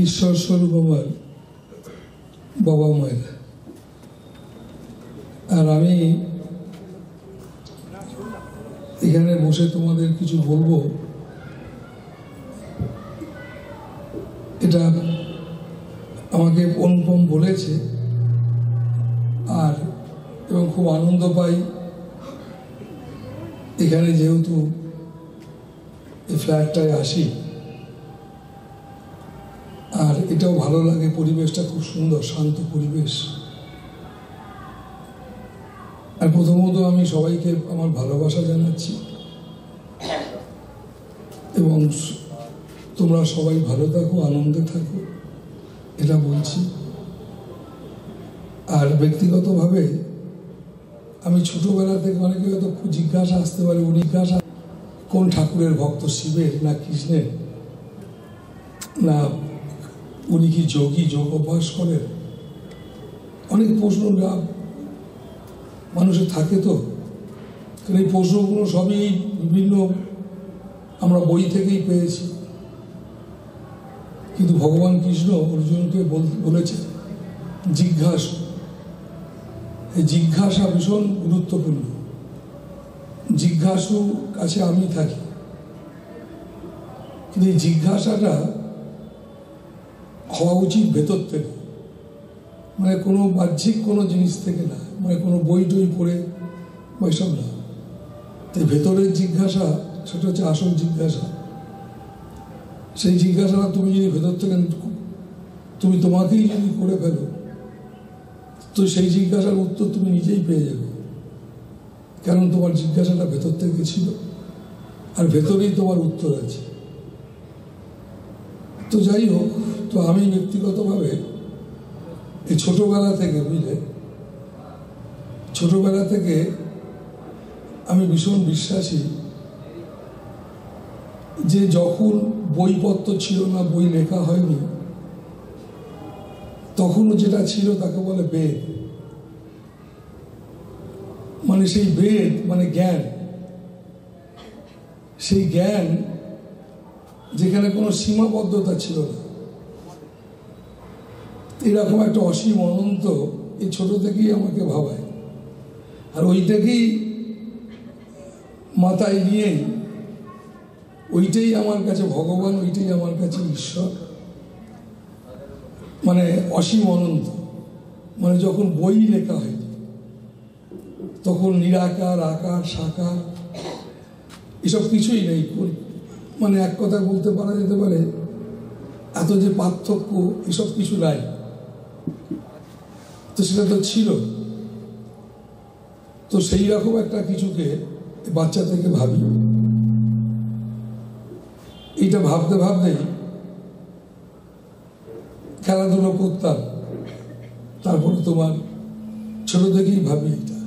ঈশ্বর স্বরূপ আমার বাবা মায়েরা। আর আমি এখানে বসে তোমাদের কিছু বলবো, এটা আমাকে অনুপম বলেছে, আর এবং খুব আনন্দ পাই এখানে যেহেতু এই ফ্ল্যাটটায় আসি, আর এটাও ভালো লাগে, পরিবেশটা খুব সুন্দর, শান্ত পরিবেশ। আর প্রথমত আমি সবাইকে আমার ভালোবাসা জানাচ্ছি এবং তোমরা সবাই ভালো থাকো, আনন্দে থাকো, এটা বলছি। আর ব্যক্তিগতভাবে আমি ছোটবেলা থেকে অনেকে হয়তো জিজ্ঞাসা আসতে পারে, উনি জিজ্ঞাসা কোন ঠাকুরের ভক্ত, শিবের না কৃষ্ণের, না উনি কি যোগী, যোগ অভ্যাস করেন, অনেক প্রশ্ন মানুষের থাকে। তো এই প্রশ্নগুলো সবই বিভিন্ন আমরা বই থেকেই পেয়েছি, কিন্তু ভগবান কৃষ্ণ অর্জুনকে বলেছে জিজ্ঞাসা। এই জিজ্ঞাসা ভীষণ গুরুত্বপূর্ণ। জিজ্ঞাসু কাছে আমি থাকি, কিন্তু এই জিজ্ঞাসাটা হওয়া উচিত ভেতর থেকে, মানে কোনো বাহ্যিক কোনো জিনিস থেকে না, মানে কোনো বই টই পড়ে ওইসব না। তাই ভেতরের জিজ্ঞাসা, সেটা হচ্ছে আসল জিজ্ঞাসা। সেই জিজ্ঞাসাটা তুমি যদি ভেতর থেকে তুমি তোমাকেই যদি করে ফেলো, তো সেই জিজ্ঞাসার উত্তর তুমি নিজেই পেয়ে যাবে, কারণ তোমার জিজ্ঞাসাটা ভেতর থেকে ছিল, আর ভেতরেই তোমার উত্তর আছে। তো যাই হোক, তো আমি ব্যক্তিগতভাবে এই ছোটবেলা থেকে, বুঝলে, ছোটবেলা থেকে আমি ভীষণ বিশ্বাসী যে যখন বইপত্র ছিল না, বই লেখা হয়নি, তখনও যেটা ছিল তাকে বলে বেদ। মানে সেই বেদ মানে জ্ঞান, সেই জ্ঞান যেখানে কোনো সীমাবদ্ধতা ছিল না, এরকম একটা অসীম অনন্ত এই ছোট থেকেই আমাকে ভাবায়। আর ওইটাকেই মাথায় নিয়েই, ওইটাই আমার কাছে ভগবান, ওইটাই আমার কাছে ঈশ্বর, মানে অসীম অনন্ত। মানে যখন বই লেখা হয়নি, তখন নিরাকার, আকার, সাকার এসব কিছুই নেই। মানে এক কথা বলতে পারা যেতে পারে এত যে পার্থক্য, এসব কিছু নাই। তো সেটা তো ছিল। তো সেই রকম একটা কিছুকে বাচ্চা থেকে ভাবি, এইটা ভাবতে ভাবতেই খেলাধুলো করতাম। তারপরে তোমার ছোট থেকেই ভাবি এটা,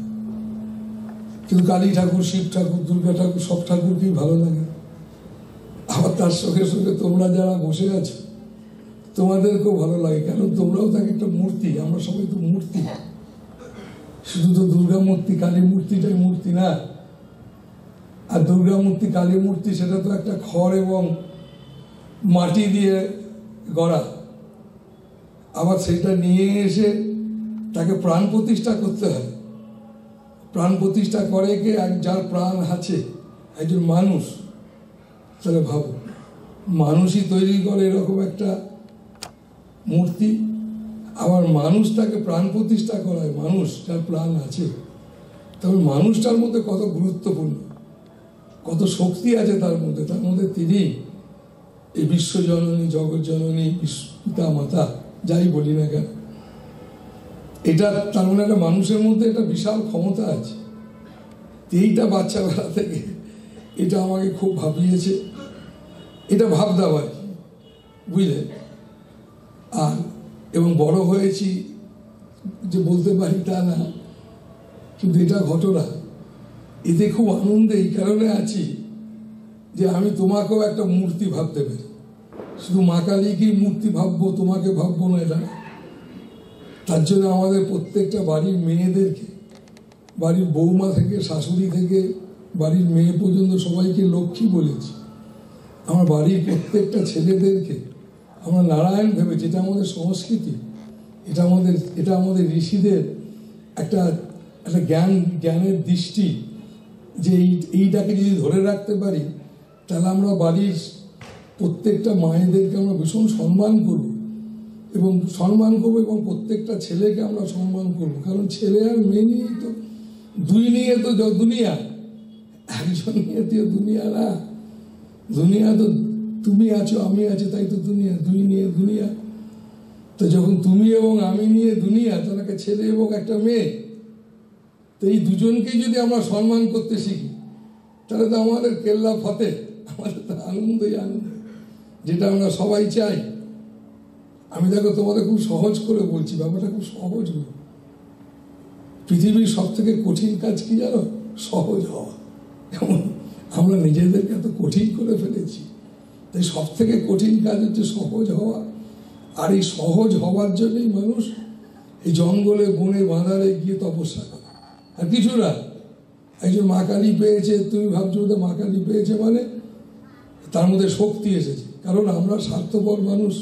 কিন্তু কালী ঠাকুর, শিব ঠাকুর, দুর্গা ঠাকুর, সব ঠাকুরকেই ভালো লাগে। আবার তার সঙ্গে সঙ্গে তোমরা যারা বসে আছো, তোমাদেরকেও ভালো লাগে, কেন তোমরাও থাকে একটা মূর্তি। আমরা সবাই তো মূর্তি, শুধু তো দুর্গা মূর্তি, কালী মূর্তিটাই মূর্তি না। আর দুর্গা মূর্তি, কালী মূর্তি, সেটা তো একটা খড় এবং মাটি দিয়ে গড়া। আবার সেটা নিয়ে এসে তাকে প্রাণ প্রতিষ্ঠা করতে হয়। প্রাণ প্রতিষ্ঠা করে কে? যার প্রাণ আছে, একজন মানুষ। তাহলে ভাবো, মানুষই তৈরি করে এরকম একটা মূর্তি, আবার মানুষটাকে প্রাণ প্রতিষ্ঠা করায়, মানুষ যার প্রাণ আছে। তবে মানুষটার মধ্যে কত গুরুত্বপূর্ণ, কত শক্তি আছে তার মধ্যে। তার মধ্যে তিনি এই বিশ্বজননী, জগৎ জননী, পিতা মাতা, যাই বলি না কেন, এটা তার মানে একটা মানুষের মধ্যে একটা বিশাল ক্ষমতা আছে। এইটা বাচ্চাবেলা থেকে এটা আমাকে খুব ভাবিয়েছে, এটা ভাবতাম আর কি, বুঝলে। আর এবং বড় হয়েছি যে বলতে পারি তা না, কিন্তু এটা ঘটনা। এতে খুব আনন্দে এই কারণে আছি যে আমি তোমাকেও একটা মূর্তি ভাবতে পারি। শুধু মা কালীকেই মূর্তি ভাববো, তোমাকে ভাববো না, এটা। তার জন্য আমাদের প্রত্যেকটা বাড়ির মেয়েদেরকে, বাড়ির বৌমা থেকে শাশুড়ি থেকে বাড়ির মেয়ে পর্যন্ত সবাইকে লক্ষ্মী বলেছি। আমার বাড়ির প্রত্যেকটা ছেলেদেরকে আমরা নারায়ণ ভেবেছি, এটা আমাদের সংস্কৃতি, এটা আমাদের ঋষিদের একটা একটা জ্ঞানের দৃষ্টি, যে এইটাকে যদি ধরে রাখতে পারি তাহলে আমরা বাড়ির প্রত্যেকটা মায়েদেরকে আমরা ভীষণ সম্মান করব এবং প্রত্যেকটা ছেলেকে আমরা সম্মান করব। কারণ ছেলে আর মেয়ে নিয়েই তো, দুই নিয়ে তো দুনিয়া, একজন নিয়ে তো দুনিয়া না। দুনিয়া তো তুমি আছো, আমি আছি, তাই তো দুনিয়া। দুই নিয়ে দুনিয়া। তো যখন তুমি এবং আমি নিয়ে দুনিয়া, তাহলে একটা ছেলে এবং একটা মেয়ে, তো এই দুজনকে যদি আমরা সম্মান করতে শিখি তাহলে তো আমাদের কেল্লা ফতে, আমাদের তো আনন্দই আনন্দ, যেটা আমরা সবাই চাই। আমি দেখো তোমাদের খুব সহজ করে বলছি, ব্যাপারটা খুব সহজ নয়। পৃথিবীর সব থেকে কঠিন কাজ কি জানো? সহজ হওয়া। যেমন আমরা নিজেদেরকে এত কঠিন করে ফেলেছি, তাই সব থেকে কঠিন কাজ হচ্ছে সহজ হওয়া। আর এই সহজ হওয়ার জন্যই মানুষ এই জঙ্গলে বনে বাঁধারে গিয়ে তপস্যা করে, আর কিছু না। একজন মা কালী পেয়েছে, তুমি ভাবছো যে মা কালী পেয়েছে মানে তার মধ্যে শক্তি এসেছে। কারণ আমরা স্বার্থপর মানুষ,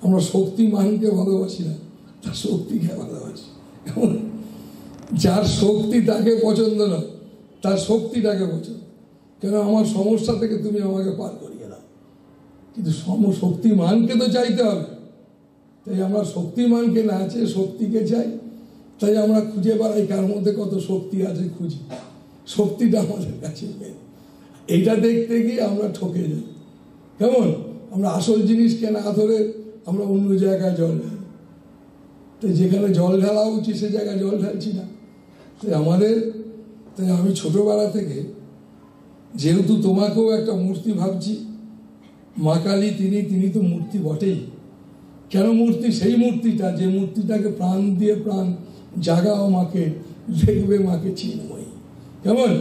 আমরা শক্তিমানকে ভালোবাসি না, তার শক্তিকে ভালোবাসি। যার শক্তি তাকে পছন্দ না, তার শক্তিটাকে পছন্দ। কেন? আমার সমস্যা থেকে তুমি আমাকে পার করিয়ে দাও। কিন্তু শক্তিমানকে তো চাইতে হবে, তাই আমরা শক্তিমানকে না চেয়ে শক্তিকে চাই। তাই আমরা খুঁজে বেড়াই কার মধ্যে কত শক্তি আছে, খুঁজি। শক্তিটা আমাদের কাছে নেই। এইটা দেখতে গিয়ে আমরা ঠকে যাই। কেমন? আমরা আসল জিনিসকে না ধরে আমরা অন্য জায়গায় জল ঢালি। তাই যেখানে জল ঢালা উচিত সে জায়গায় জল ঢালছি না। তাই আমি ছোটবেলা থেকে, যেহেতু তোমাকেও একটা মূর্তি ভাবছি, মা কালী তিনি তো মূর্তি বটেই। কেন মূর্তি? সেই মূর্তিটা, যে মূর্তিটাকে প্রাণ দিয়ে প্রাণ জাগাও মাকে, দেখবে মাকে চিন্ময়ী। কেমন?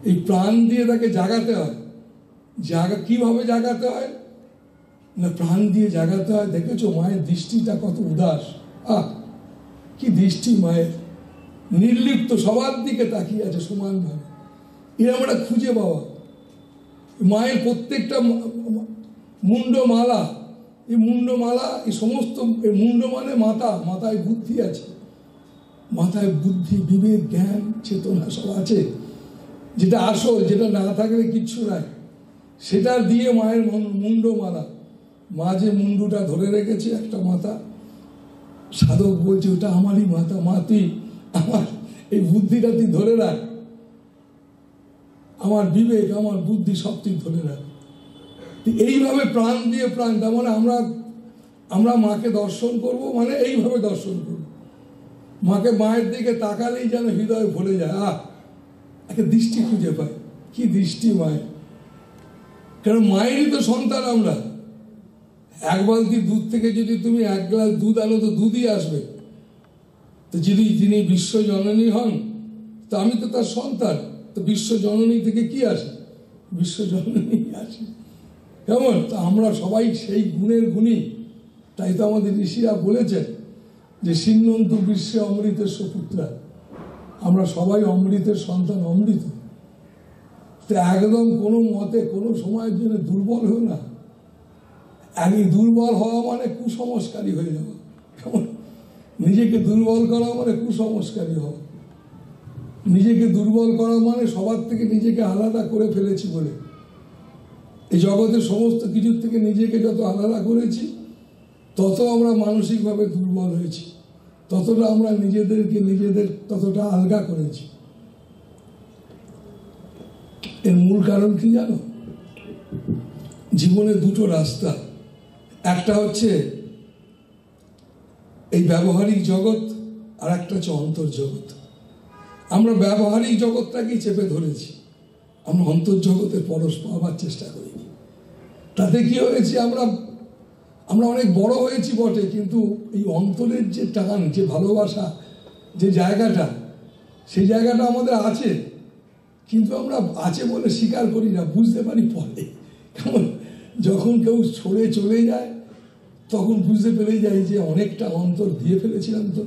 এই প্রাণ দিয়ে তাকে জাগাতে হয়। কিভাবে জাগাতে হয় না, প্রাণ দিয়ে জাগাতে হয়। দেখেছো মায়ের দৃষ্টিটা কত উদাস, কি দৃষ্টি মায়ের, নির্লিপ্ত, সবার দিকে তাকিয়ে আছে সমানভাবে। এরা আমরা খুঁজে পাওয়া মায়ের প্রত্যেকটা মুন্ডমালা, এই সমস্ত মুন্ড মানে মাথা, মাথায় বুদ্ধি আছে, মাথায় বুদ্ধি, বিবেক, জ্ঞান, চেতনা সব আছে। যেটা আসল, যেটা না থাকলে কিচ্ছু নাই, সেটা দিয়ে মায়ের মুন্ডমালা। মা যে মুন্ডুটা ধরে রেখেছে, একটা মাথা, সাধক বলছে ওটা আমারই মাথা। মা তুই আমার এই বুদ্ধিটা তুই ধরে রাখ, আমার বিবেক, আমার বুদ্ধি সব তুই ধরে রাখ। এইভাবে প্রাণ দিয়ে প্রাণ, তার মানে আমরা মাকে দর্শন করব, মানে এইভাবে দর্শন করব। মাকে, মায়ের দিকে তাকালেই যেন হৃদয় ভরে যায়। একটা দৃষ্টি খুঁজে পায়, কি দৃষ্টি মায়ের। কারণ মায়েরই তো সন্তান আমরা। এক বালতি দুধ থেকে যদি তুমি 1 গ্লাস দুধ আনো তো দুধই আসবে। তো যদি তিনি বিশ্ব জননী হন, তো আমি তো তার সন্তান, তো বিশ্ব জননী থেকে কি আসে? বিশ্ব জননী আসে। কেমন? তো আমরা সবাই সেই গুণের গুণী। তাই তো আমাদের ঋষিরা বলেছেন যে সিন্নন্তু বিশ্বে অমৃতের সুপুত্রা, আমরা সবাই অমৃতের সন্তান, অমৃত। তো একদম কোনো মতে কোনো সময়ের জন্য দুর্বল হও না। দুর্বল হওয়া মানে কুসংস্কারী হয়ে যাওয়া। কেমন? নিজেকে দুর্বল করা মানে কুসংস্কারী হওয়া। নিজেকে দুর্বল করা মানে সবার থেকে নিজেকে আলাদা করে ফেলেছি বলে। এই জগতের সমস্ত কিছুর থেকে নিজেকে যত আলাদা করেছি, তত আমরা মানসিকভাবে দুর্বল হয়েছি, ততটা আমরা নিজেদের ততটা আলগা করেছি। এর মূল কারণ কি জানো? জীবনে দুটো রাস্তা। একটা হচ্ছে এই ব্যবহারিক জগৎ, আর একটা হচ্ছে অন্তর্জগৎ। আমরা ব্যবহারিক জগৎটাকেই চেপে ধরেছি, আমরা অন্তর্জগতের পরশ পাওয়ার চেষ্টা করিনি। তাতে কি হয়েছে? আমরা অনেক বড় হয়েছি বটে, কিন্তু এই অন্তরের যে টান, যে ভালোবাসা, যে জায়গাটা, সেই জায়গাটা আমাদের আছে, কিন্তু আমরা আছে বলে স্বীকার করি না, বুঝতে পারি পরে। কেমন? যখন কেউ ছড়ে চলে যায় তখন বুঝতে পেরে যাই যে অনেকটা অন্তর দিয়ে ফেলেছিলাম, তো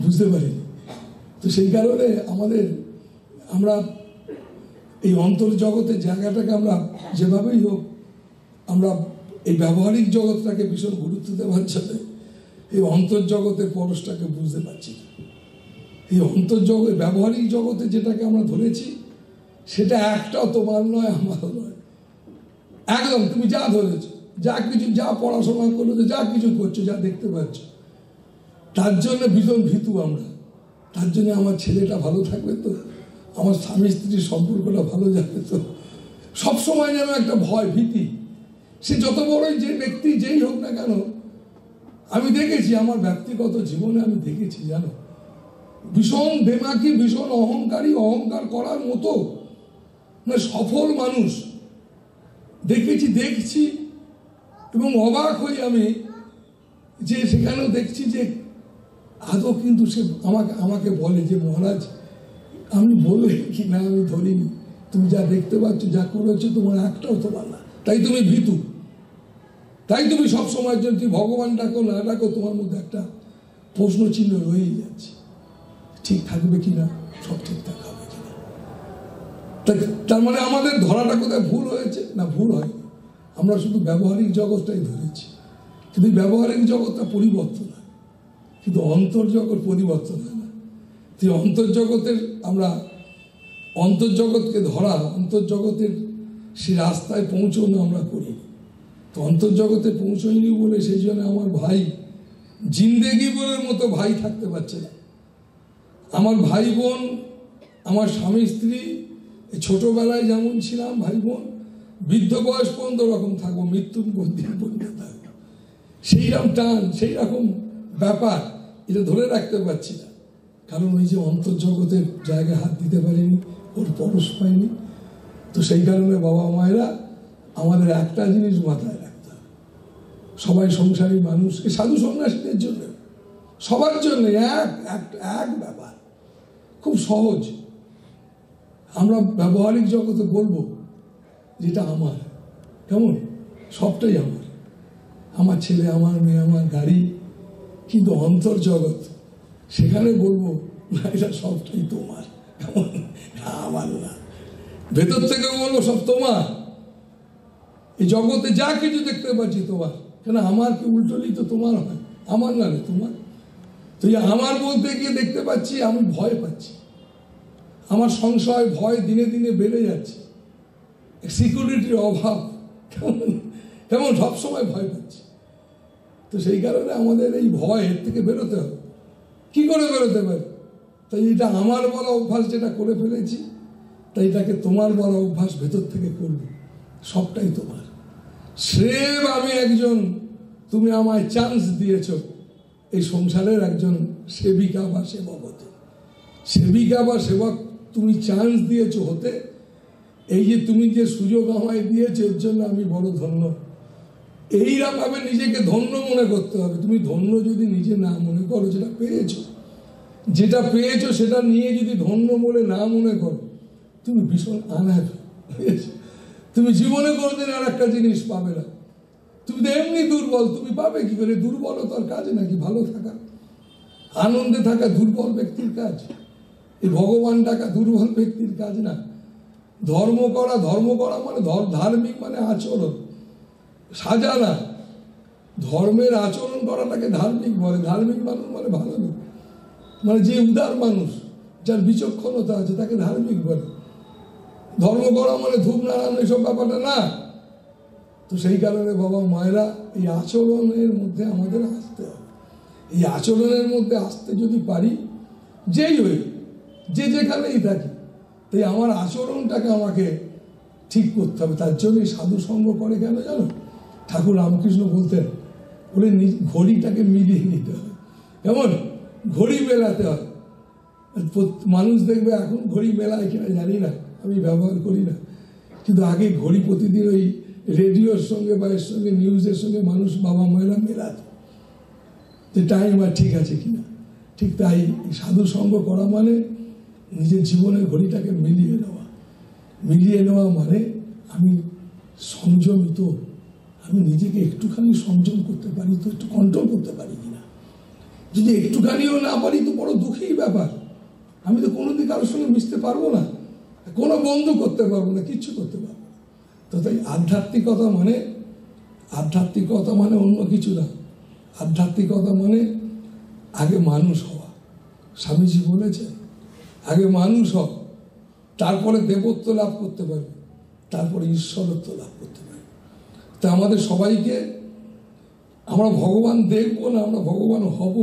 বুঝতে পারিনি। তো সেই কারণে আমরা এই অন্তর্জগতের জায়গাটাকে আমরা যেভাবেই হোক আমরা এই ব্যবহারিক জগৎটাকে ভীষণ গুরুত্ব দেওয়ার জন্য এই অন্তর্জগতের পরশটাকে বুঝতে পারছি না। এই অন্তর্জগৎ ব্যবহারিক জগতে যেটাকে আমরা ধরেছি সেটা একটাও তোমার নয়, আমারও নয়। একদম তুমি যা ধরেছো, যা কিছু, যা পড়াশোনা করছো, যা কিছু করছো, যা দেখতে পাচ্ছ, তার জন্য ভীষণ ভীতু আমরা। তার জন্য আমার ছেলেটা ভালো থাকবে তো, আমার স্বামী স্ত্রীর সম্পর্কটা ভালো যাবে তো, সবসময় যেন একটা ভয়, ভীতি। সে যত বড়ই যে ব্যক্তি যেই হোক না কেন, আমি দেখেছি আমার ব্যক্তিগত জীবনে, আমি দেখেছি জানো, ভীষণ দেমাকি, ভীষণ অহংকারী, অহংকার করার মতো মানে সফল মানুষ দেখছি এবং অবাক হই আমি যে সেখানেও দেখছি যে আদৌ কিন্তু সে আমাকে বলে যে মহারাজ আমি বললে কি না, আমি ধরিনি, তুমি যা দেখতে পাচ্ছ, যা করেছো, তোমার একটাও তোমার না, তাই তুমি ভীতু, তাই তুমি সব সময়ের জন্য তুমি ভগবান ডাকো না ডাকো, তোমার মধ্যে একটা প্রশ্ন চিহ্ন রয়েই যাচ্ছে, ঠিক থাকবে কিনা, সব ঠিকঠাক হবে কিনা। তার মানে আমাদের ধরাটা কোথায় ভুল হয়েছে না? ভুল হয়নি, আমরা শুধু ব্যবহারিক জগৎটাই ধরেছি। কিন্তু ব্যবহারিক জগৎটা পরিবর্তন হয়, কিন্তু অন্তর্জগৎ পরিবর্তন হয় না। তুই অন্তর্জগতের, আমরা অন্তর্জগৎকে ধরা, অন্তর্জগতের সে রাস্তায় পৌঁছানো আমরা করি। তো অন্তর্জগতে পৌঁছয়নি বলে সেই জন্য আমার ভাই জিন্দেগি বলের মতো ভাই থাকতে পারছে না। আমার ভাই বোন, আমার স্বামী স্ত্রী, ছোটবেলায় যেমন ছিলাম ভাই বোন, বৃদ্ধ বয়স পর্যন্ত ওরকম থাকবো, মৃত্যুর দিন পর্যন্ত থাকবো, সেই রকম টান, সেই রকম ব্যাপার, এটা ধরে রাখতে পারছি না। কারণ ওই যে অন্তর্জগতের জায়গায় হাত দিতে পারিনি, ওর পরশ পাইনি। তো সেই কারণে বাবা মায়েরা আমাদের একটা জিনিস মাথায় রাখতে হবে, সবাই সংসারী মানুষ, সাধু সন্ন্যাসীদের জন্য, সবার জন্য এক ব্যাপার খুব সহজ। আমরা ব্যবহারিক জগতে বলবো যেটা আমার, কেমন, সবটাই আমার, আমার ছেলে, আমার মেয়ে, আমার গাড়ি, কিন্তু অন্তর্জগৎ সেখানে বলবো না, এটা সবটাই তোমার, কেমন, আমার না। ভেতর থেকে বলবো সব তোমার, এই জগতে যা কিছু দেখতে পাচ্ছি তোমার, কেন আমার কি উল্টোলি তো তোমার হয়, আমার না রে তোমার। তো আমার বলতে গিয়ে দেখতে পাচ্ছি আমি ভয় পাচ্ছি, আমার সংশয়, ভয় দিনে দিনে বেড়ে যাচ্ছে, সিকিউরিটির অভাব, কেমন সবসময় ভয় পাচ্ছি। তো সেই কারণে আমাদের এই ভয়ের থেকে বেরোতে হবে। কি করে বেরোতে পারি? তাই এটা আমার বলা অভ্যাস যেটা করে ফেলেছি, তাই এটাকে তোমার বলা অভ্যাস ভেতর থেকে করবে, সবটাই তোমার। সেব আমি একজন, তুমি আমায় চান্স দিয়েছ এই সংসারের একজন সেবিকা বা সেবক হতে, সেবিকা বা সেবক তুমি চান্স দিয়েছ হতে। এই যে তুমি যে সুযোগ আমায় দিয়েছো, এর জন্য আমি বড় ধন্য। এইরকমভাবে নিজেকে ধন্য মনে করতে হবে। তুমি ধন্য যদি নিজে না মনে করো, যেটা পেয়েছো সেটা নিয়ে যদি ধন্য বলে না মনে করো, তুমি ভীষণ আনহ্যাপি, তুমি জীবনে কোনোদিন আর একটা জিনিস পাবে না। তুমি তো এমনি দুর্বল, তুমি পাবে কি করে? দুর্বলতার কাজ নাকি ভালো থাকা, আনন্দে থাকা দুর্বল ব্যক্তির কাজ? এই ভগবান ডাকা দুর্বল ব্যক্তির কাজ না। ধর্ম করা মানে ধার্মিক মানে আচরণ, সাজা না। ধর্মের আচরণ করাটাকে ধার্মিক বলে। ধার্মিক মানুষ মানে ভালো, মানে যে উদার মানুষ, যার বিচক্ষণতা আছে, তাকে ধার্মিক বলে। ধর্ম করা মানে ধূপ নারায়ণ এইসব ব্যাপারটা না। তো সেই কারণে বাবা মায়েরা এই আচরণের মধ্যে আমাদের আসতে হবে। এই আচরণের মধ্যে আসতে যদি পারি, যেই হই, যে যেখানেই থাকি, তাই আমার আচরণটাকে আমাকে ঠিক করতে হবে। তার জন্যই সাধু সঙ্গ করে কেন জানো? ঠাকুর রামকৃষ্ণ বলতেন, বলে ঘড়িটাকে মিলিয়ে নিতে হবে। কেমন ঘড়ি মেলাতে হয়। মানুষ দেখবে এখন ঘড়ি মেলায় কিনা জানি না, আমি ব্যবহার করি না, কিন্তু আগে ঘড়ি প্রতিদিন ওই রেডিওর সঙ্গে বা এর সঙ্গে নিউজের সঙ্গে মানুষ, বাবা মায়েরা মেলাত যে টাইম আর ঠিক আছে কিনা। ঠিক তাই সাধু সঙ্গ করা মানে নিজের জীবনের ঘড়িটাকে মিলিয়ে নেওয়া মানে আমি সংযমিত, আমি নিজেকে একটুখানি সংযম করতে পারি তো, একটু কন্ট্রোল করতে পারি কিনা। যদি একটুখানিও না পারি তো বড় দুঃখের ব্যাপার। আমি তো কোনোদিন কারোর সঙ্গে মিশতে পারবো না, কোনো বন্ধু করতে পারবো না, কিচ্ছু করতে পারবো না। তো তাই আধ্যাত্মিকতা মানে আধ্যাত্মিকতা মানে অন্য কিছু না। আধ্যাত্মিকতা মানে আগে মানুষ হওয়া। স্বামীজি বলেছেন আগে মানুষ হও, তারপরে দেবত্ব লাভ করতে পারবে, তারপরে ঈশ্বরত্ব লাভ করতে পারবে। তা আমাদের সবাইকে, আমরা ভগবান দেখবো না, আমরা ভগবান হব।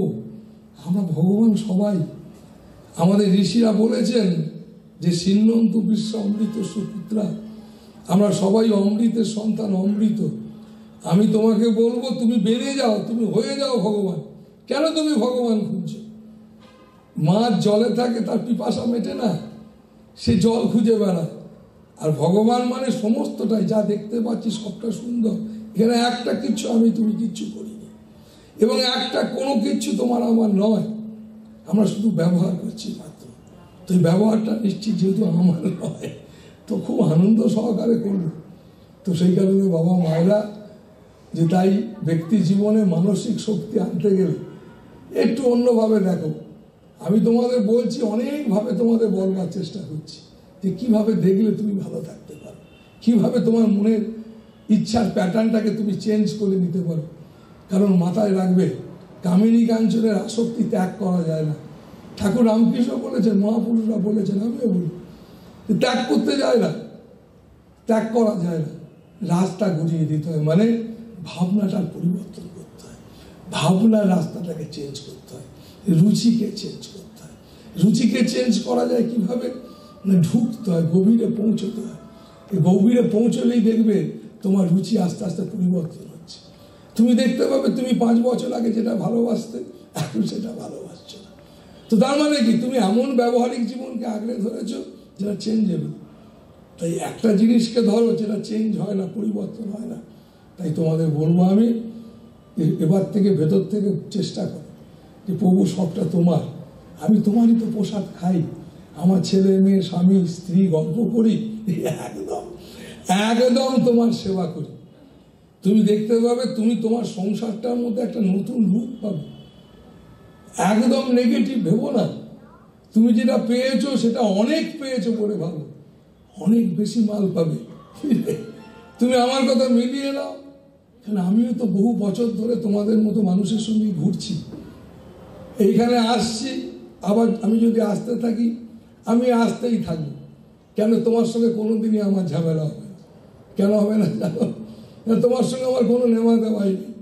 আমরা ভগবান সবাই। আমাদের ঋষিরা বলেছেন যে সিন্নন্তু বিশ্ব অমৃত সুপুত্রা, আমরা সবাই অমৃতের সন্তান, অমৃত। আমি তোমাকে বলবো তুমি বেরিয়ে যাও, তুমি হয়ে যাও ভগবান। কেন তুমি ভগবান খুঁজছো? মাছ জলে থাকে, তার পিপাসা মেটে না, সে জল খুঁজে বেড়ায়। আর ভগবান মানে সমস্তটাই, যা দেখতে পাচ্ছি সবটা সুন্দর। এখানে একটা কিচ্ছু আমি তুমি কিচ্ছু করিনি, এবং একটা কোনো কিচ্ছু তোমার আমার নয়, আমরা শুধু ব্যবহার করছি মাত্র। তো এই ব্যবহারটা নিশ্চিত যেহেতু আমার নয়, তো খুব আনন্দ সহকারে করবো। তো সেই কারণে বাবা মায়েরা, যে তাই ব্যক্তি জীবনে মানসিক শক্তি আনতে গেলে একটু অন্যভাবে দেখো। আমি তোমাদের বলছি, অনেকভাবে তোমাদের বলবার চেষ্টা করছি যে কিভাবে দেখলে তুমি ভালো থাকতে পারো, কিভাবে তোমার মনের ইচ্ছার প্যাটার্নটাকে তুমি চেঞ্জ করে নিতে পারো। কারণ মাথায় রাখবে, কামিনী কাঞ্চনের আসক্তি ত্যাগ করা যায় না। ঠাকুর রামকৃষ্ণ বলেছেন, মহাপুরুষরা বলেছেন, আমিও বলি, ত্যাগ করতে যায় না, ত্যাগ করা যায় না, রাস্তা ঘুরিয়ে দিতে হয়। মানে ভাবনাটার পরিবর্তন করতে হয়, ভাবনার রাস্তাটাকে চেঞ্জ করতে হয়, রুচিকে চেঞ্জ করতে হয়। রুচিকে চেঞ্জ করা যায় কিভাবে? না ঢুকতে হয়, গভীরে পৌঁছতে হয়। এই গভীরে পৌঁছলেই দেখবে তোমার রুচি আস্তে আস্তে পরিবর্তন হচ্ছে। তুমি দেখতে পাবে তুমি 5 বছর আগে যেটা ভালোবাসতে, এখন সেটা ভালোবাসছো না। তো তার মানে কি? তুমি এমন ব্যবহারিক জীবনকে আঁকড়ে ধরেছো যেটা চেঞ্জেবল। তাই একটা জিনিসকে ধরো যেটা চেঞ্জ হয় না, পরিবর্তন হয় না। তাই তোমাদের বলবো আমি, এবার থেকে ভেতর থেকে চেষ্টা করো যে প্রভু সবটা তোমার, আমি তোমারই তো প্রসাদ খাই, আমার ছেলে মেয়ে স্বামী স্ত্রী গল্প করি, একদম একদম তোমার সেবা করি। তুমি দেখতে পাবে তুমি তোমার সংসারটার মধ্যে একটা নতুন রূপ পাবে। একদম নেগেটিভ ভেবো না। তুমি যেটা পেয়েছো সেটা অনেক পেয়েছো বলে ভাবো, অনেক বেশি মাল পাবে। তুমি আমার কথা মিলিয়ে নাও। কারণ আমিও তো বহু বছর ধরে তোমাদের মতো মানুষের সঙ্গে ঘুরছি, এইখানে আসছি, আবার আমি যদি আসতে থাকি আমি আসতেই থাকবো। কেন? তোমার সঙ্গে কোনোদিনই আমার ঝামেলা হবে না। কেন হবে না জানো? তোমার সঙ্গে আমার কোনো নেমা দেওয়াই নেই।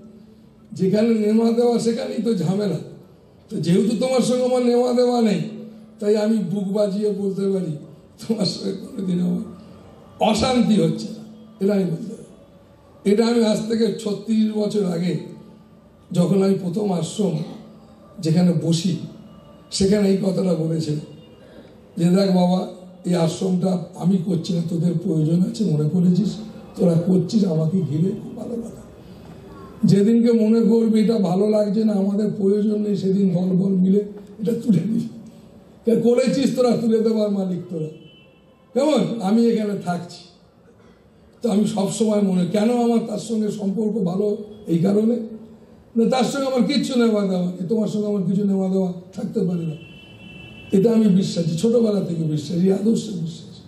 যেখানে নেমা দেওয়া সেখানেই তো ঝামেলা। তো যেহেতু তোমার সঙ্গে আমার নেওয়া দেওয়া নেই, তাই আমি বুক বাজিয়ে বলতে পারি তোমার সঙ্গে কোনোদিন আমার অশান্তি হচ্ছে না। এটা আমি বলতে পারি। এটা আমি আজ থেকে 36 বছর আগে, যখন আমি প্রথম আশ্রম যেখানে বসি, সেখানে এই কথাটা বলেছিলাম যে দেখ বাবা, এই আশ্রমটা আমি করছি না, তোদের প্রয়োজন আছে মনে করেছিস, তোরা করছিস, আমাকে ঘিরে খুব ভালো লাগে। যেদিনকে মনে করবি এটা ভালো লাগছে না, আমাদের প্রয়োজন নেই, সেদিন দল বল মিলে এটা তুলে দিবি। করেছিস তোরা, তুলে দেওয়ার মালিক তোরা। কেমন? আমি এখানে থাকছি। তো আমি সবসময় মনে, কেন আমার তার সঙ্গে সম্পর্ক ভালো? এই কারণে না, তার সঙ্গে আমার কিচ্ছু নেওয়া দেওয়া, তোমার সঙ্গে আমার কিছু নেওয়া দেওয়া থাকতে পারে না। এটা আমি বিশ্বাসী, ছোটবেলা থেকে বিশ্বাসী, আদর্শ বিশ্বাসী।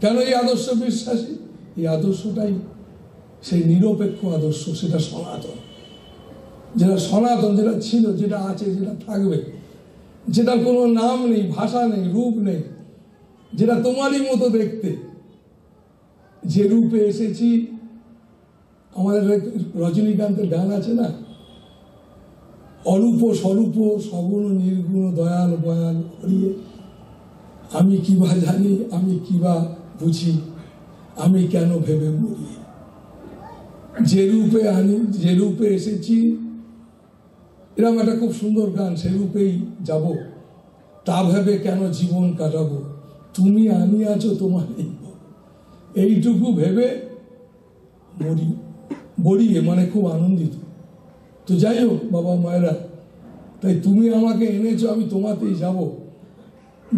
কেন এই আদর্শ বিশ্বাসী? এই আদর্শটাই সেই নিরপেক্ষ আদর্শ, সেটা সনাতন। যেটা সনাতন, যেটা ছিল, যেটা আছে, যেটা থাকবে, যেটা কোনো নাম নেই, ভাষা নেই, রূপ নেই, যেটা তোমারই মতো দেখতে। যে রূপে এসেছি, আমাদের রজনীকান্তের গান আছে না, অরূপ স্বরূপ সগুণ নির্গুণ দয়াল বয়াল হরিয়ে, আমি কিবা জানি, আমি কিবা বুঝি, আমি কেন ভেবে মরি। যে রূপে যে রূপে এসেছি, এরকম একটা খুব সুন্দর গান, সে রূপেই যাব, তা ভেবে কেন জীবন কাটাবো, তুমি আনিয়াছো তোমার এইটুকু ভেবে মরি, বড়িয়ে মানে খুব আনন্দিত। তো যাই হোক বাবা মায়েরা, তাই তুমি আমাকে এনেছো, আমি তোমাতেই যাব।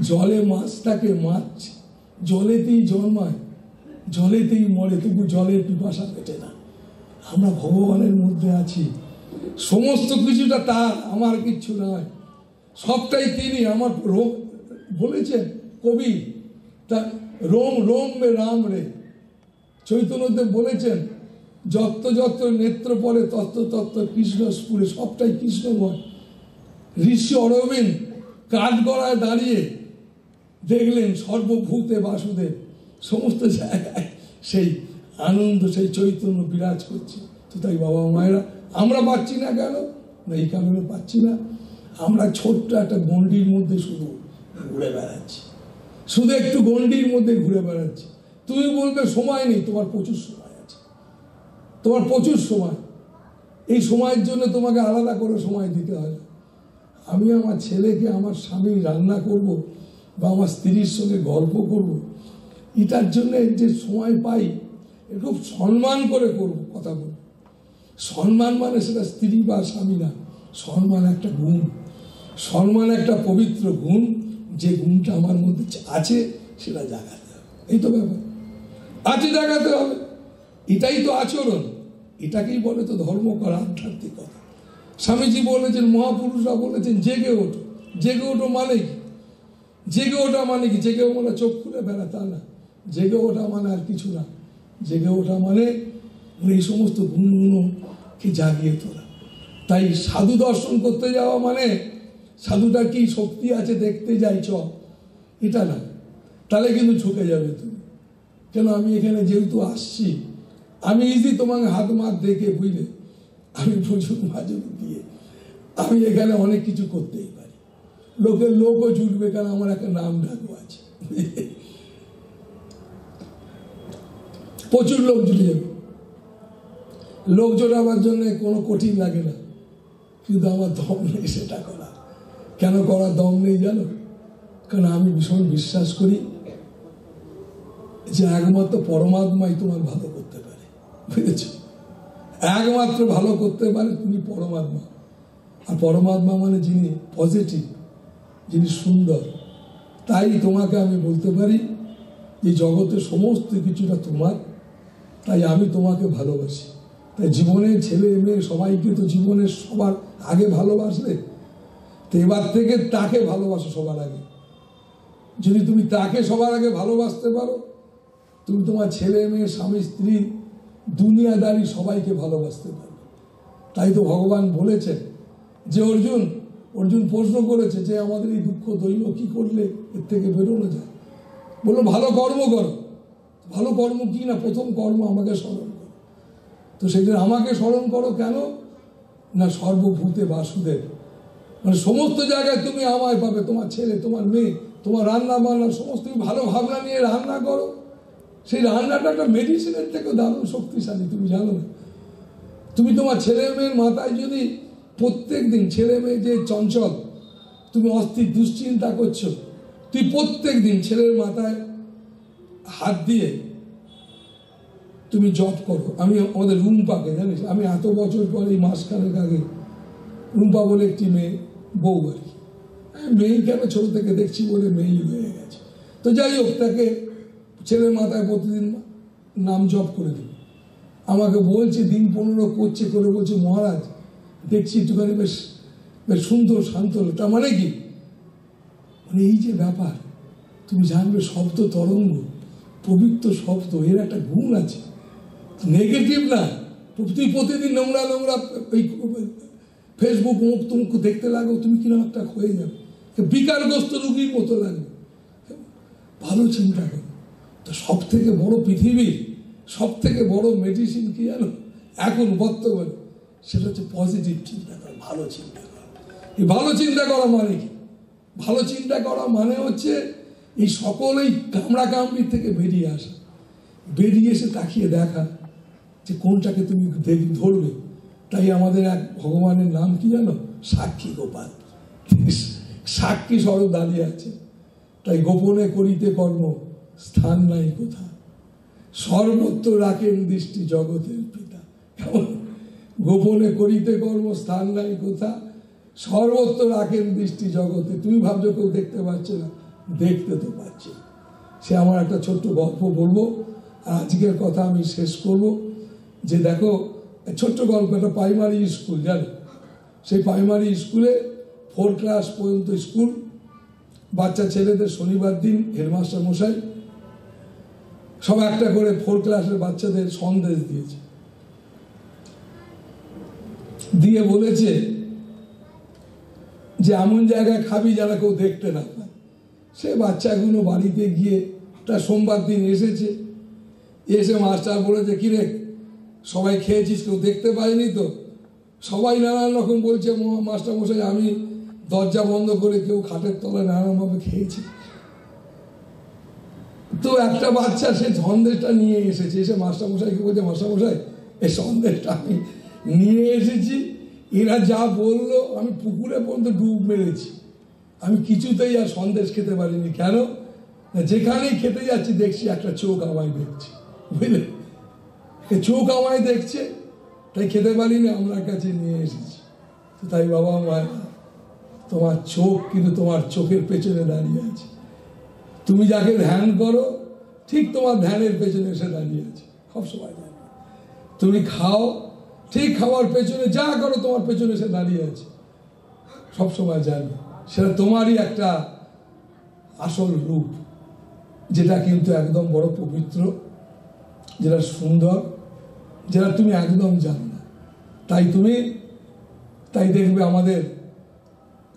জলে মাছটাকে মাছ জলেতেই জন্মায়, জলেতেই মরে, তবু জলের পিপাসা মেটে না। আমরা ভগবানের মধ্যে আছি, সমস্ত কিছুটা তার, আমার কিচ্ছু নয়, সবটাই তিনি। আমার রোম বলেছেন কবি, তা রোম রোম মে রাম রে। চৈতন্যদেব বলেছেন যত্র যত্র নেত্র পরে তত্ত্ব তত্ত্ব কৃষ্ণ স্ফুরে, সবটাই কৃষ্ণময়। ঋষি অরবিন্দ কাঠগড়ায় দাঁড়িয়ে দেখলেন সর্বভূতে বাসুদেব, সমস্ত জায়গায় সেই আনন্দ, সেই চৈতন্য বিরাজ করছে। তো তাই বাবা মায়েরা আমরা পাচ্ছি না কেন? না এই কারণে পাচ্ছি না, আমরা ছোট্ট একটা গণ্ডির মধ্যে শুধু ঘুরে বেড়াচ্ছি, শুধু একটু গণ্ডির মধ্যে ঘুরে বেড়াচ্ছি। তুমি বলবে সময় নেই, তোমার প্রচুর সময় আছে, তোমার প্রচুর সময়। এই সময়ের জন্য তোমাকে আলাদা করে সময় দিতে হয় না। আমি আমার ছেলেকে আমার স্বামী রান্না করব বা আমার স্ত্রীর সঙ্গে গল্প করব, এটার জন্য যে সময় পাই খুব সম্মান করে করব, কথা বলব। সম্মান মানে সেটা স্ত্রী বা স্বামী না, সম্মান একটা গুণ, সম্মান একটা পবিত্র গুণ, যে গুণটা আমার মধ্যে আছে সেটা জাগাতে হবে। এই তো ব্যাপার, আছে জাগাতে হবে। এটাই তো আচরণ, এটাকেই বলে তো ধর্ম করা, আধ্যাত্মিকতা। স্বামীজি বলেছেন, মহাপুরুষরা বলেছেন জেগে ওঠো। জেগে ওঠো মানে কি? জেগে ওঠা মানে কি? জেগে ওঠা চোখ খুলে বেড়া তা না, জেগে ওঠা মানে আর কিছু না। জেগে ওঠা মানে এই সমস্ত গুণগুলোকে জাগিয়ে তোলা। তাই সাধু দর্শন করতে যাওয়া মানে সাধুটার কি শক্তি আছে দেখতে যাই চ, এটা না। তাহলে কিন্তু ঝুঁকে যাবে তুমি। কেন? আমি এখানে যেহেতু আসছি, আমি ইজি তোমাকে হাত মাত দেখে বুঝলে, আমি প্রচুর মাজুরি দিয়ে আমি এখানে অনেক কিছু করতেই পারি। লোকের লোকও জুটবে, কারণ আমার একটা নাম ডাকও আছে, প্রচুর লোক জুটে যাবে। লোক জোটাবার জন্য কোনো কঠিন লাগে না, কিন্তু আমার দম নেই সেটা করা। কেন করার দম নেই জানো? কারণ আমি ভীষণ বিশ্বাস করি যে একমাত্র পরমাত্মাই তোমার ভালো করতে পারে, বুঝেছ? একমাত্র ভালো করতে পারে তুমি পরমাত্মা। আর পরমাত্মা মানে যিনি পজিটিভ, যিনি সুন্দর। তাই তোমাকে আমি বলতে পারি যে জগতের সমস্ত কিছুটা তোমার, তাই আমি তোমাকে ভালোবাসি। তাই জীবনে ছেলে মেয়ে সবাইকে তো জীবনের সবার আগে ভালোবাসলে, তো এবার থেকে তাকে ভালোবাসো সবার আগে। যদি তুমি তাকে সবার আগে ভালোবাসতে পারো, তুমি তোমার ছেলে মেয়ে স্বামী স্ত্রী দুনিয়াদারি সবাইকে ভালোবাসতে পারবে। তাই তো ভগবান বলেছেন যে অর্জুন প্রশ্ন করেছে যে আমাদের এই দুঃখ দৈন্য কি করলে এর থেকে বেরোনো যায়? বললো ভালো কর্ম করো। ভালো কর্ম কি না? প্রথম কর্ম আমাকে স্মরণ করো। তো সেদিন আমাকে স্মরণ করো কেন না? সর্বভূতে বাসুদেব, মানে সমস্ত জায়গায় তুমি আমায় পাবে। তোমার ছেলে, তোমার মেয়ে, তোমার রান্না বান্না সমস্ত ভালো ভাবনা নিয়ে রান্না করো। সেই রান্নাটা একটা মেডিসিনের থেকে দারুণ শক্তিশালী, তুমি জানো না? তুমি তোমার ছেলে মেয়ের মাথায় যদি প্রত্যেক দিন, ছেলে মেয়ে যে চঞ্চল, তুমি অস্থির দুশ্চিন্তা করছো, তুই প্রত্যেক দিন ছেলের মাথায় হাত দিয়ে তুমি জপ করো। আমি আমাদের রুম্পাকে, জানিস, আমি এত বছর পর এই মাসখানেক আগে রুম্পা বলে একটি মেয়ে, বউ আর কি, মেয়েই কেন ছোট থেকে দেখছি বলে মেয়েই হয়ে গেছে। তো যাই হোক, তাকে ছেলের মাথায় প্রতিদিন নাম জপ করে দিই। আমাকে বলছে দিন 15 করছে, করে বলছে মহারাজ দেখছি একটুখানি বেশ বেশ সুন্দর শান্ত হলো। তার মানে কি? মানে এই যে ব্যাপার, তুমি জানবে শব্দ তরঙ্গ, পবিত্র শব্দ, এর একটা গুণ আছে, নেগেটিভ না। তুই প্রতিদিন নোংরা নোংরা এই ফেসবুক মুখ তুমুখ দেখতে লাগো, তুমি কিরকম একটা হয়ে যাবে, বিকারগ্রস্ত রুগীর মতো লাগবে। ভালো চিন্তা করো। তো সব থেকে বড় পৃথিবীর সব থেকে বড় মেডিসিন কি জানো এখন বর্তমানে? সেটা হচ্ছে পজিটিভ চিন্তা করা, ভালো চিন্তা করা। এই ভালো চিন্তা করা মানে কি? ভালো চিন্তা করা মানে হচ্ছে এই সকল এই কামড়া কামড়ির থেকে বেরিয়ে আসা, বেরিয়ে এসে তাকিয়ে দেখা যে কোনটাকে তুমি ধরবে। তাই আমাদের এক ভগবানের নাম কি জানো? সাক্ষী গোপাল, সাক্ষী স্বরূপ দাঁড়িয়ে আছে। তাই গোপনে করিতে কর্ম স্থান নাই কোথা, সর্বত্র রাখেন দৃষ্টি জগতের পিতা। কেমন? গোপনে করিতে কর্ম স্থান নাই কোথা, সর্বত্র রাখেন দৃষ্টি জগতে। তুমি ভাবছো কেউ দেখতে পাচ্ছে না, দেখতে তো পাচ্ছে। সে আমার একটা ছোট্ট গল্প বলবো, আর আজকের কথা আমি শেষ করব। যে দেখো, ছোট্ট গল্প, একটা প্রাইমারি স্কুল, জানো, সেই প্রাইমারি স্কুলে 4 ক্লাস পর্যন্ত স্কুল, বাচ্চা ছেলেদের শনিবার দিন হেডমাস্টার মশাই সব একটা করে 4 ক্লাসের বাচ্চাদের সন্দেশ দিয়েছে। দিয়ে বলেছে যে এমন জায়গায় খাবি যারা কেউ দেখতে না পায়। সে বাচ্চাগুলো বাড়িতে গিয়ে তার সোমবার দিন এসেছে, এসে মাস্টার বলেছে, কিরে সবাই খেয়েছিস, কেউ দেখতে পায়নি তো? সবাই নানান রকম বলছে, মাস্টার মশাই আমি দরজা বন্ধ করে কেউ খাটের তলায় নানানভাবে খেয়েছি। তো একটা বাচ্চা সে সন্দেশটা নিয়ে এসেছে, এসে মাস্টার মশাইকে বলছে, মাস্টার মশাই এই সন্দেশটা আমি নিয়ে এসেছি, এরা যা বললো আমি পুকুরে পর্যন্ত ডুব মেরেছি, আমি কিছুতেই আর সন্দেশ খেতে পারিনি। কেন? যেখানেই খেতে যাচ্ছি দেখছি একটা চোখ আমায় দেখছে, বুঝলে, চোখ আমায় দেখছে, তাই খেতে পারিনি, আমার কাছে নিয়ে এসেছি। তো তাই বাবা মায়ের, তোমার চোখ কিন্তু তোমার চোখের পেছনে দাঁড়িয়ে আছে। তুমি যাকে ধ্যান করো ঠিক তোমার ধ্যানের পেছনে এসে দাঁড়িয়ে আছে, সবসময় জানবে। তুমি খাও ঠিক খাওয়ার পেছনে যা করো তোমার পেছনে এসে দাঁড়িয়ে আছে, সবসময় জানবে। সেটা তোমারই একটা আসল রূপ, যেটা কিন্তু একদম বড় পবিত্র, যেটা সুন্দর, যেটা তুমি একদম জানো না। তাই দেখবে আমাদের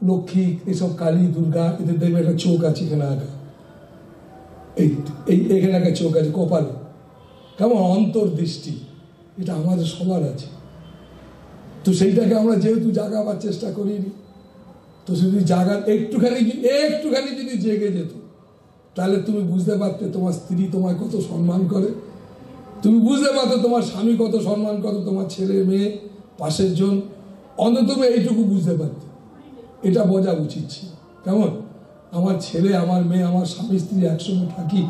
লক্ষ্মী, এসব কালী, দুর্গা, এদের দেখবে একটা চোখ আছে এখানে আঁকা, এখানে একটা চোখ আছে কপালে, কেমন অন্তর্দৃষ্টি, এটা আমাদের সবার আছে। তো সেইটাকে আমরা যেহেতু জাগাবার চেষ্টা করিনি, তো যদি জাগার একটুখানি যদি জেগে যেত, তাহলে তুমি বুঝতে পারতে তোমার স্ত্রী তোমায় কত সম্মান করে, তুমি বুঝতে পারতো তোমার স্বামী কত সম্মান করে, তোমার ছেলে মেয়ে পাশের জন, অন্তত তুমি এইটুকু বুঝতে পারতে। এটা বোঝা উচিত ছিল। কেমন আমার ছেলে, আমার মেয়ে, আমার স্বামী স্ত্রী একসঙ্গে থাকি,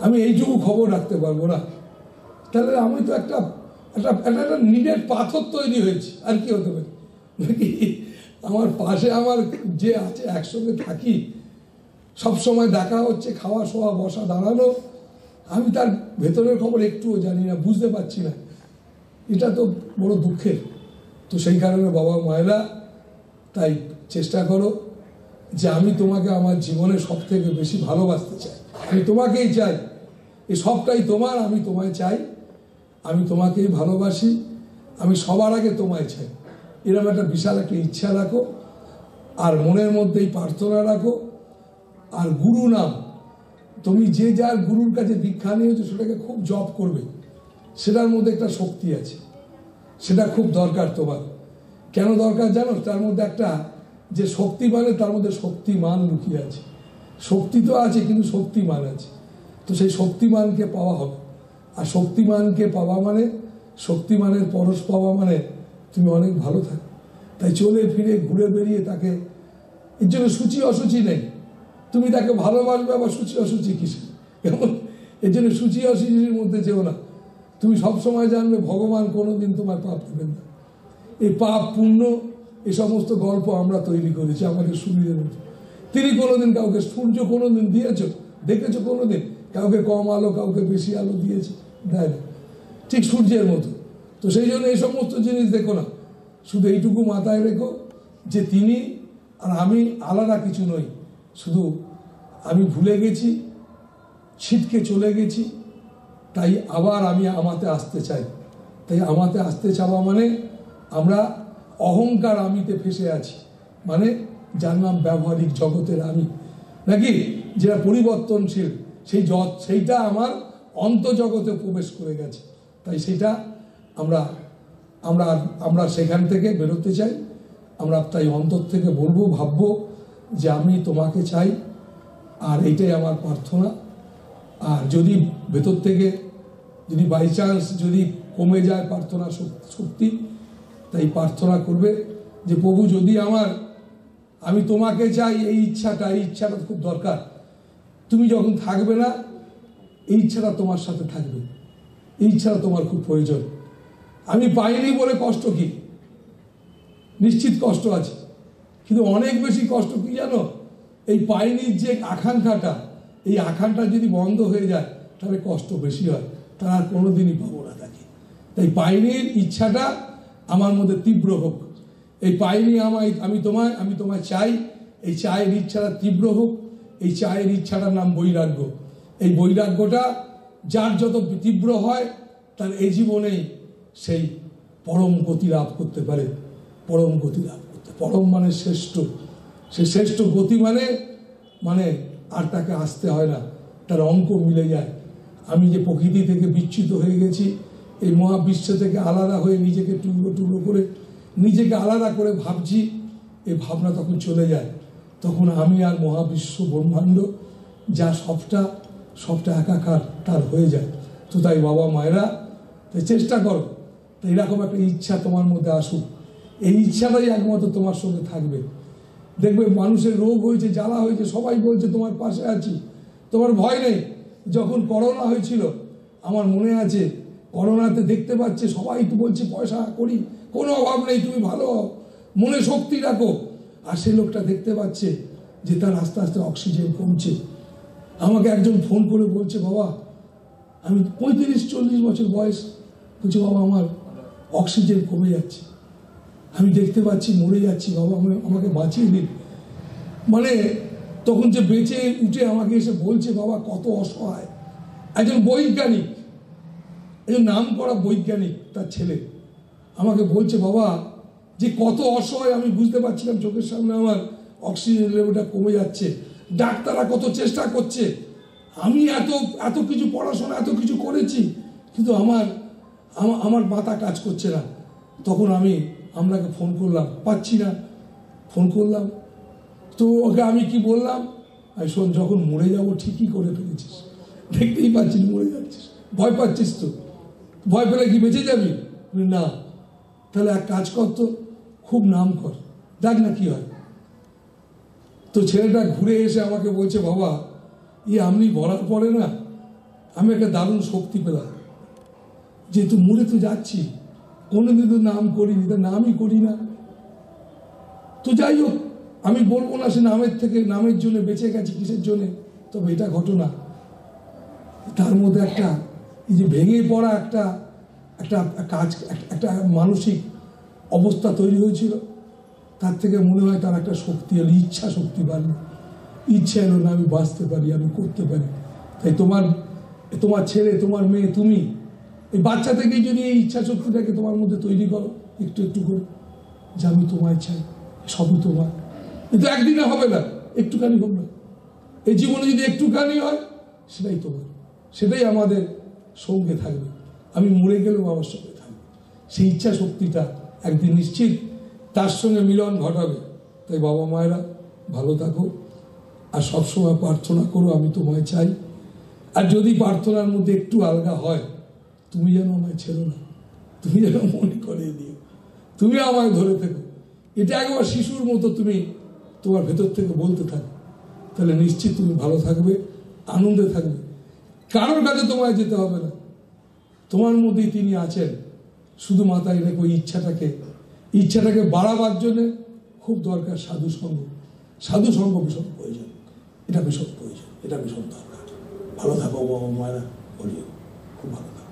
আমি এইটুকু খবর রাখতে পারবো না? তাহলে আমি তো একটা নিডের পাথর তৈরি হয়েছি, আর কি হতে পারে নাকি? আমার পাশে আমার যে আছে, একসঙ্গে থাকি, সবসময় দেখা হচ্ছে, খাওয়া শোয়া বসা দাঁড়ানো, আমি তার ভেতরের খবর একটুও জানি না, বুঝতে পারছি না। এটা তো বড় দুঃখের। তো সেই কারণে বাবা মায়েরা তাই চেষ্টা করো যে আমি তোমাকে আমার জীবনে সব থেকে বেশি ভালোবাসতে চাই, আমি তোমাকেই চাই, এই সবটাই তোমার, আমি তোমায় চাই, আমি তোমাকেই ভালোবাসি, আমি সবার আগে তোমায় চাই, এরকম একটা বিশাল একটা ইচ্ছা রাখো। আর মনের মধ্যেই প্রার্থনা রাখো। আর গুরু নাম, তুমি যে যার গুরুর কাছে দীক্ষা নিয়েছো সেটাকে খুব জপ করবে, সেটার মধ্যে একটা শক্তি আছে, সেটা খুব দরকার তোমার। কেন দরকার জানো? তার মধ্যে একটা যে শক্তি, মানে তার মধ্যে শক্তিমান লুকিয়ে আছে। শক্তি তো আছে কিন্তু শক্তিমান আছে, তো সেই শক্তিমানকে পাওয়া হবে। আর শক্তিমানকে পাওয়া মানে, শক্তিমানের পরশ পাওয়া মানে তুমি অনেক ভালো থাকো। তাই চলে ফিরে ঘুরে বেরিয়ে তাকে, এর জন্য সূচি অসুচি নেই, তুমি তাকে ভালোবাসবে, আবার সূচি অসুচি কিসে? কেমন? এর জন্য সূচি অসুচির মধ্যে যেও না। তুমি সবসময় জানবে ভগবান কোনোদিন তোমার পাপ দেবেন না। এই পাপ পুণ্য এই সমস্ত গল্প আমরা তৈরি করেছি আমাদের সুবিধের মতো। তিনি কোনোদিন কাউকে, সূর্য কোনোদিন দিয়েছো দেখেছো কোনোদিন? কাউকে কম আলো, কাউকে বেশি আলো দিয়েছে? দেয় না, ঠিক সূর্যের মতো। তো সেই জন্য এই সমস্ত জিনিস দেখো না, শুধু এইটুকু মাথায় রেখো যে তিনি আর আমি আলাদা কিছু নই, শুধু আমি ভুলে গেছি, ছিটকে চলে গেছি, তাই আবার আমি আমাতে আসতে চাই। তাই আমাতে আসতে চাওয়া মানে আমরা অহংকার আমিতে ফেসে আছি, মানে যার নাম ব্যবহারিক জগতের আমি, নাকি যেটা পরিবর্তনশীল, সেইটা আমার অন্তর্জগতে প্রবেশ করে গেছে। তাই সেটা আমরা আমরা আমরা সেখান থেকে বেরোতে চাই। আমরা তাই অন্তর থেকে বলবো, ভাববো যে আমি তোমাকে চাই, আর এইটাই আমার প্রার্থনা। আর যদি ভেতর থেকে যদি বাই চান্স যদি কমে যায় প্রার্থনা শক্তি, তাই প্রার্থনা করবে যে প্রভু যদি আমি তোমাকে চাই, এই ইচ্ছাটা খুব দরকার। তুমি যখন থাকবে না, এই ইচ্ছাটা তোমার সাথে থাকবে, এই ইচ্ছাটা তোমার খুব প্রয়োজন। আমি পাইনি বলে কষ্ট কি? নিশ্চিত কষ্ট আছে, কিন্তু অনেক বেশি কষ্ট কি জানো? এই পাইনির যে আকাঙ্ক্ষাটা, এই আকাঙ্ক্ষা যদি বন্ধ হয়ে যায় তাহলে কষ্ট বেশি হয়, তারা আর কোনোদিনই পাবো না তাকে। তাই পাইনির ইচ্ছাটা আমার মধ্যে তীব্র হোক। এই পাইনি আমি তোমায় চাই, এই চায়ের ইচ্ছাটা তীব্র হোক। এই চায়ের ইচ্ছাটার নাম বৈরাগ্য। এই বৈরাগ্যটা যার যত তীব্র হয়, তার এই জীবনেই সেই পরম গতি লাভ করতে পারে। পরম গতি লাভ করতে, পরম মানে শ্রেষ্ঠ, সে শ্রেষ্ঠ গতি মানে মানে আর তাকে আসতে হয় না, তার অঙ্ক মিলে যায়। আমি যে প্রকৃতি থেকে বিচ্যুত হয়ে গেছি, এই মহাবিশ্ব থেকে আলাদা হয়ে নিজেকে টুকরো টুকরো করে নিজেকে আলাদা করে ভাবছি, এই ভাবনা তখন চলে যায়। তখন আমি আর মহাবিশ্ব ব্রহ্মাণ্ড যা সবটা একাকার তার হয়ে যায়। তো তাই বাবা মায়েরা তাই চেষ্টা করো, তো এরকম একটা ইচ্ছা তোমার মধ্যে আসুক। এই ইচ্ছাটাই একমাত্র তোমার সঙ্গে থাকবে। দেখবে মানুষের রোগ হয়েছে, জ্বালা হয়েছে, সবাই বলছে তোমার পাশে আছি, তোমার ভয় নেই। যখন করোনা হয়েছিল আমার মনে আছে, করোনাতে দেখতে পাচ্ছে সবাই তো বলছে পয়সা করি কোনো অভাব নেই, তুমি ভালো হও, মনে শক্তি রাখো। আর সে লোকটা দেখতে পাচ্ছে যে তার আস্তে আস্তে অক্সিজেন কমছে। আমাকে একজন ফোন করে বলছে, বাবা আমি 35-40 বছর বয়স, বলছে বাবা আমার অক্সিজেন কমে যাচ্ছে, আমি দেখতে পাচ্ছি মরে যাচ্ছি, বাবা আমাকে বাঁচিয়ে দিন। মানে তখন যে বেঁচে উঠে আমাকে এসে বলছে, বাবা কত অসহায়। একজন বৈজ্ঞানিক, একজন নাম করা বৈজ্ঞানিক, তার ছেলে আমাকে বলছে, বাবা যে কত অসহায় আমি বুঝতে পারছিলাম, চোখের সামনে আমার অক্সিজেন লেভেলটা কমে যাচ্ছে, ডাক্তাররা কত চেষ্টা করছে, আমি এত কিছু পড়াশোনা এত কিছু করেছি, কিন্তু আমার মাথা কাজ করছে না। তখন আপনাকে ফোন করলাম, পাচ্ছি না, ফোন করলাম। তো ওকে আমি কি বললাম, শোন যখন মরে যাবো ঠিকই করে ফেলেছিস, দেখতেই পাচ্ছিস মরে যাচ্ছিস, ভয় পাচ্ছিস তো, ভয় পেলে কি বেঁচে যাবি? না, তাহলে এক কাজ কর, তো খুব নাম কর, দেখ না কি হয়। তো ছেলেটা ঘুরে এসে আমাকে বলছে, বাবা আপনি বলার পরে না আমি একটা দারুণ শক্তি পেলাম, যেহেতু মরে তো যাচ্ছি, কোনোদিন তো নাম করিনি, তো নামই করি না। তো যাই হোক, আমি বলবো না সে নামের জন্য বেঁচে গেছে কিসের জন্য, তবে এটা ঘটনা। তার মধ্যে একটা এই যে ভেঙে পড়া একটা কাজ, একটা মানসিক অবস্থা তৈরি হয়েছিল, তার থেকে মনে হয় তার একটা শক্তি এলো, ইচ্ছা শক্তি বাড়লো, ইচ্ছা এলো না আমি বাঁচতে পারি, আমি করতে পারি। তাই তোমার ছেলে, তোমার মেয়ে, তুমি এই বাচ্চা থেকেই যদি এই ইচ্ছা শক্তিটাকে তোমার মধ্যে তৈরি করো একটু একটু করে, যে আমি তোমায় চাই, সবই তোমার। কিন্তু একদিনে হবে না, একটুখানি হোক না, এই জীবনে যদি একটুখানি হয় সেটাই তোমার, সেটাই আমাদের সঙ্গে থাকবে, আমি মরে গেলেও আমার সঙ্গে থাকবে। সেই ইচ্ছা শক্তিটা একদিন নিশ্চিত তার সঙ্গে মিলন ঘটাবে। তাই বাবা মায়েরা ভালো থাকো, আর সবসময় প্রার্থনা করো আমি তোমায় চাই। আর যদি প্রার্থনার মধ্যে একটু আলগা হয়, তুমি যেন আমায় ছেড়ো না, তুমি যেন মনে করে দিও, তুমি আমায় ধরে থেকো, এটা একবার শিশুর মতো তুমি তোমার ভেতর থেকে বলতে থাকো, তাহলে নিশ্চিত তুমি ভালো থাকবে, আনন্দে থাকবে। কারোর কাছে তোমায় যেতে হবে না, তোমার মধ্যেই তিনি আছেন। শুধু মাথায় রেখো ইচ্ছাটাকে বাড়াবার জন্য খুব দরকার সাধু সঙ্গ ভীষণ প্রয়োজন, এটা ভীষণ প্রয়োজন, এটা ভীষণ দরকার। ভালো থাকো বাবা মায়েরা, বলিও খুব ভালো থাকো।